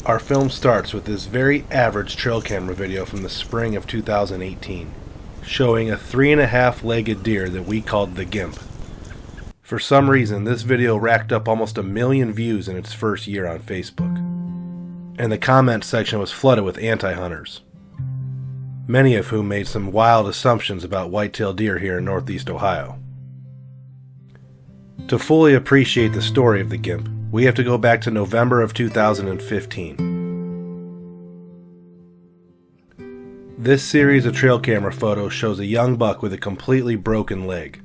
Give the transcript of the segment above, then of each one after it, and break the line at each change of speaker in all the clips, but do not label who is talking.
Our film starts with this very average trail camera video from the spring of 2018, showing a 3.5-legged deer that we called the Gimp. For some reason, this video racked up almost 1 million views in its first year on Facebook, and the comments section was flooded with anti-hunters, many of whom made some wild assumptions about white-tailed deer here in Northeast Ohio. To fully appreciate the story of the Gimp, we have to go back to November of 2015. This series of trail camera photos shows a young buck with a completely broken leg.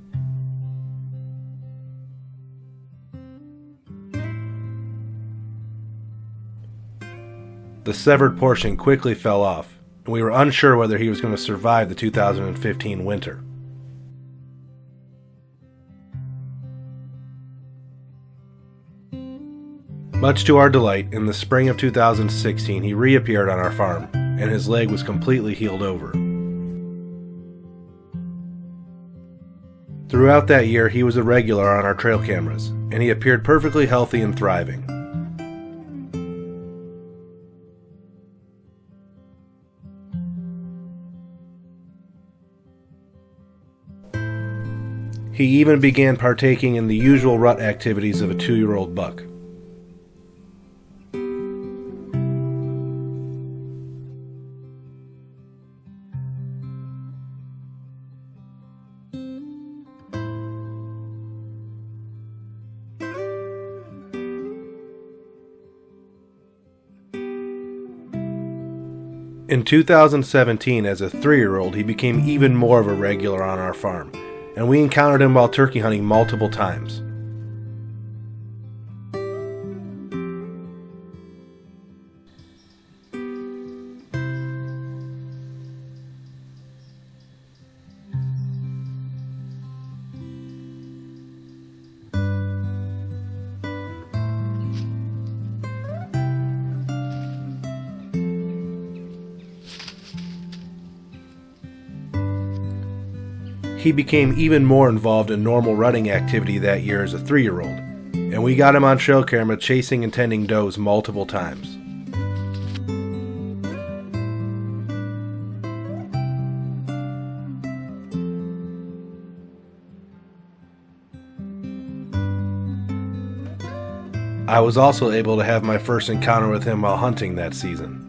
The severed portion quickly fell off, and we were unsure whether he was going to survive the 2015 winter. Much to our delight, in the spring of 2016 he reappeared on our farm, and his leg was completely healed over. Throughout that year he was a regular on our trail cameras, and he appeared perfectly healthy and thriving. He even began partaking in the usual rut activities of a 2-year-old buck. In 2017, as a 3-year-old, he became even more of a regular on our farm, and we encountered him while turkey hunting multiple times. He became even more involved in normal rutting activity that year as a 3-year-old, and we got him on trail camera chasing and tending does multiple times. I was also able to have my first encounter with him while hunting that season.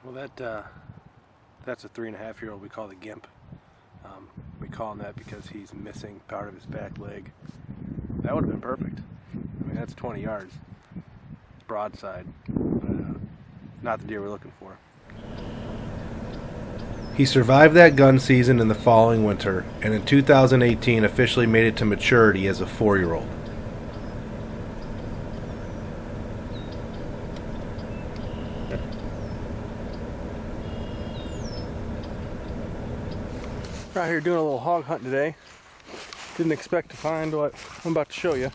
Well, that's a 3.5-year-old we call the Gimp. We call him that because he's missing part of his back leg. That would have been perfect. I mean, that's 20 yards. It's broadside, but not the deer we're looking for. He survived that gun season in the following winter, and in 2018 officially made it to maturity as a 4-year-old. We're out here doing a little hog hunt today. Didn't expect to find what I'm about to show you.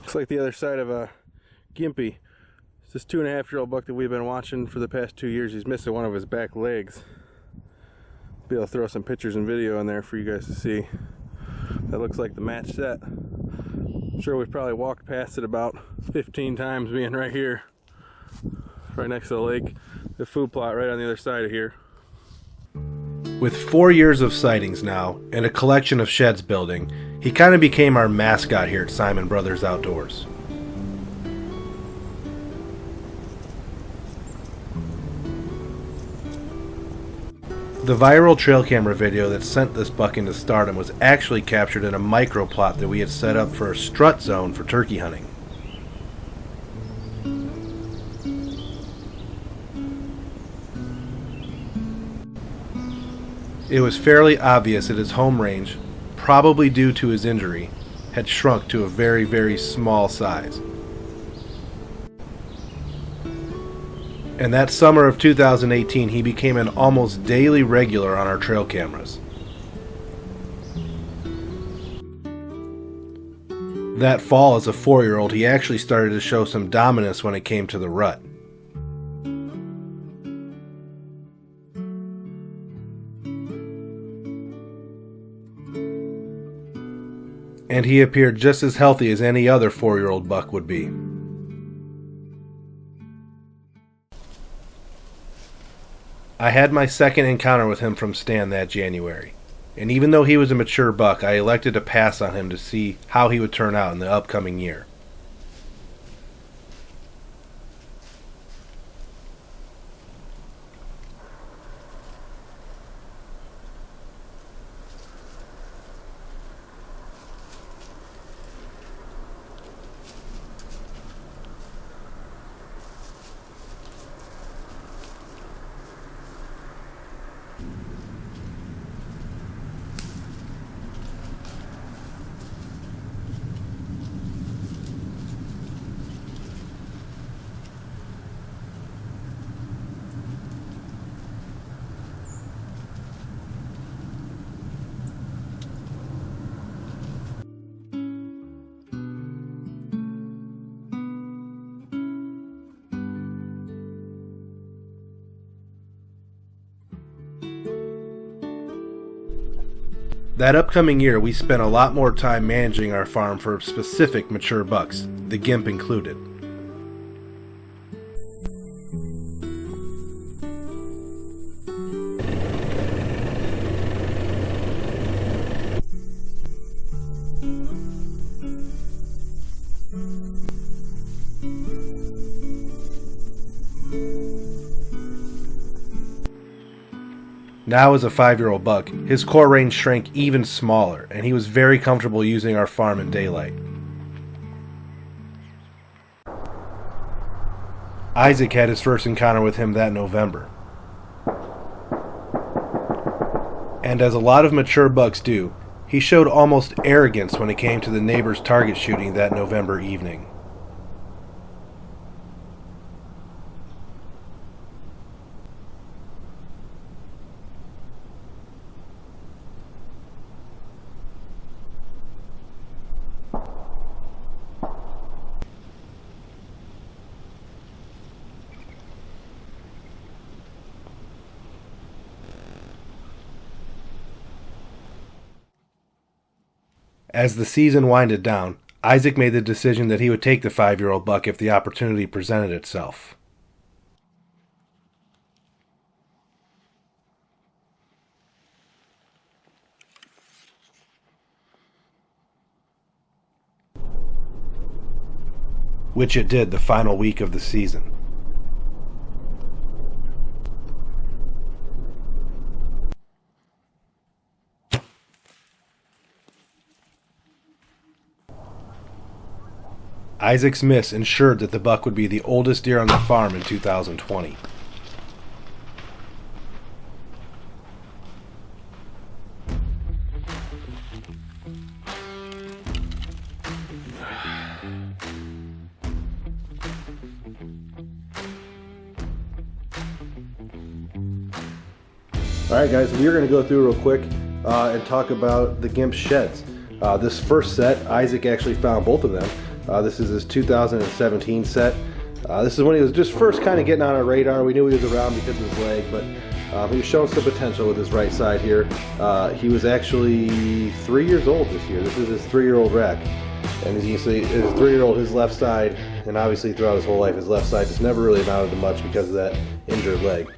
Looks like the other side of a Gimpy. It's this 2.5-year-old buck that we've been watching for the past 2 years. He's missing one of his back legs. Be able to throw some pictures and video in there for you guys to see. That looks like the match set. I'm sure we've probably walked past it about 15 times being right here, right next to the lake. The food plot right on the other side of here. With 4 years of sightings now and a collection of sheds building, he kind of became our mascot here at Siman Brothers Outdoors. The viral trail camera video that sent this buck into stardom was actually captured in a micro plot that we had set up for a strut zone for turkey hunting. It was fairly obvious that his home range, probably due to his injury, had shrunk to a very, very small size. And that summer of 2018, he became an almost daily regular on our trail cameras.
That fall, as a 4-year-old, he actually started to show some dominance when it came to the rut. And he appeared just as healthy as any other 4-year-old buck would be. I had my second encounter with him from Stan that January, and even though he was a mature buck, I elected to pass on him to see how he would turn out in the upcoming year. That upcoming year, we spent a lot more time managing our farm for specific mature bucks, the Gimp included. Now as a 5-year-old buck, his core range shrank even smaller, and he was very comfortable using our farm in daylight. Isaac had his first encounter with him that November. And as a lot of mature bucks do, he showed almost arrogance when it came to the neighbor's target shooting that November evening. As the season winded down, Isaac made the decision that he would take the 5-year-old buck if the opportunity presented itself. Which it did the final week of the season. Isaac's miss ensured that the buck would be the oldest deer on the farm in 2020.
Alright guys, we're going to go through real quick and talk about the Gimp sheds. This first set, Isaac actually found both of them. This is his 2017 set. This is when he was just first kind of getting on our radar. We knew he was around because of his leg, but he was showing some potential with his right side here. He was actually 3 years old this year. This is his 3-year-old rack. And as you can see, his 3-year-old, his left side, and obviously throughout his whole life, his left side just never really amounted to much because of that injured leg.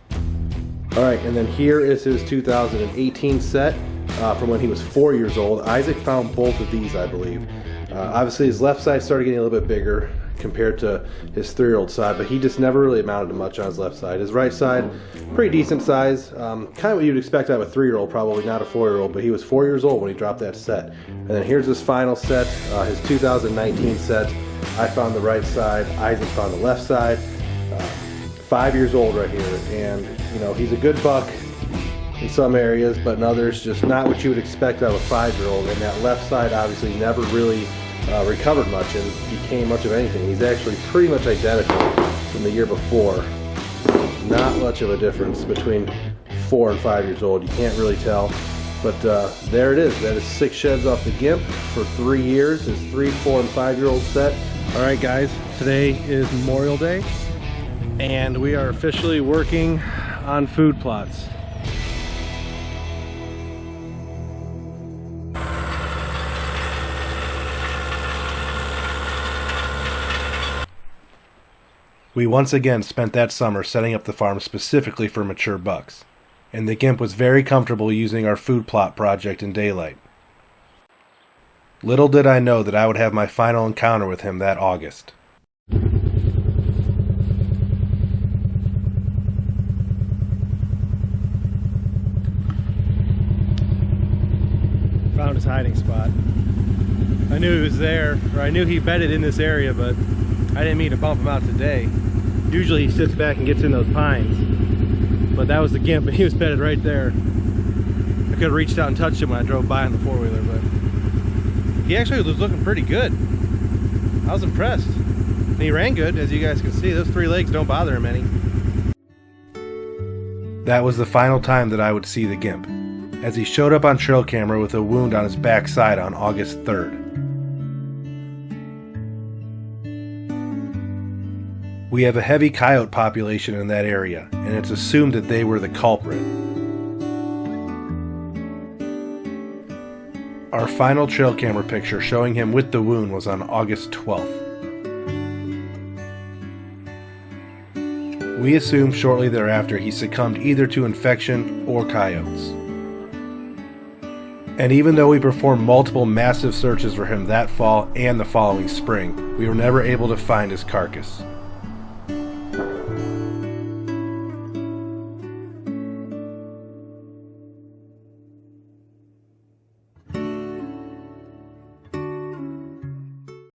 Alright, and then here is his 2018 set from when he was 4 years old. Isaac found both of these, I believe. Obviously his left side started getting a little bit bigger compared to his 3-year-old side, but he just never really amounted to much on his left side. His right side, pretty decent size, kind of what you'd expect out of a 3-year-old, probably not a 4-year-old, but he was 4 years old when he dropped that set. And then here's his final set, his 2019 set. I found the right side, Isaac found the left side. 5 years old right here, and you know, he's a good buck in some areas, but in others just not what you would expect out of a 5-year-old. And that left side obviously never really recovered much and became much of anything. He's actually pretty much identical from the year before. Not much of a difference between 4 and 5 years old. You can't really tell. But there it is. That is 6 sheds off the Gimp for 3 years. His 3, 4, and 5-year-old set. All right, guys. Today is Memorial Day, and we are officially working on food plots.
We once again spent that summer setting up the farm specifically for mature bucks, and the Gimp was very comfortable using our food plot project in daylight. Little did I know that I would have my final encounter with him that August.
Found his hiding spot. I knew he was there, or I knew he bedded in this area, but I didn't mean to bump him out today. Usually he sits back and gets in those pines, but that was the Gimp, and he was bedded right there. I could have reached out and touched him when I drove by on the 4-wheeler, but he actually was looking pretty good. I was impressed. And he ran good, as you guys can see. Those 3 legs don't bother him any.
That was the final time that I would see the Gimp, as he showed up on trail camera with a wound on his backside on August 3rd. We have a heavy coyote population in that area, and it's assumed that they were the culprit. Our final trail camera picture showing him with the wound was on August 12th. We assume shortly thereafter he succumbed either to infection or coyotes. And even though we performed multiple massive searches for him that fall and the following spring, we were never able to find his carcass.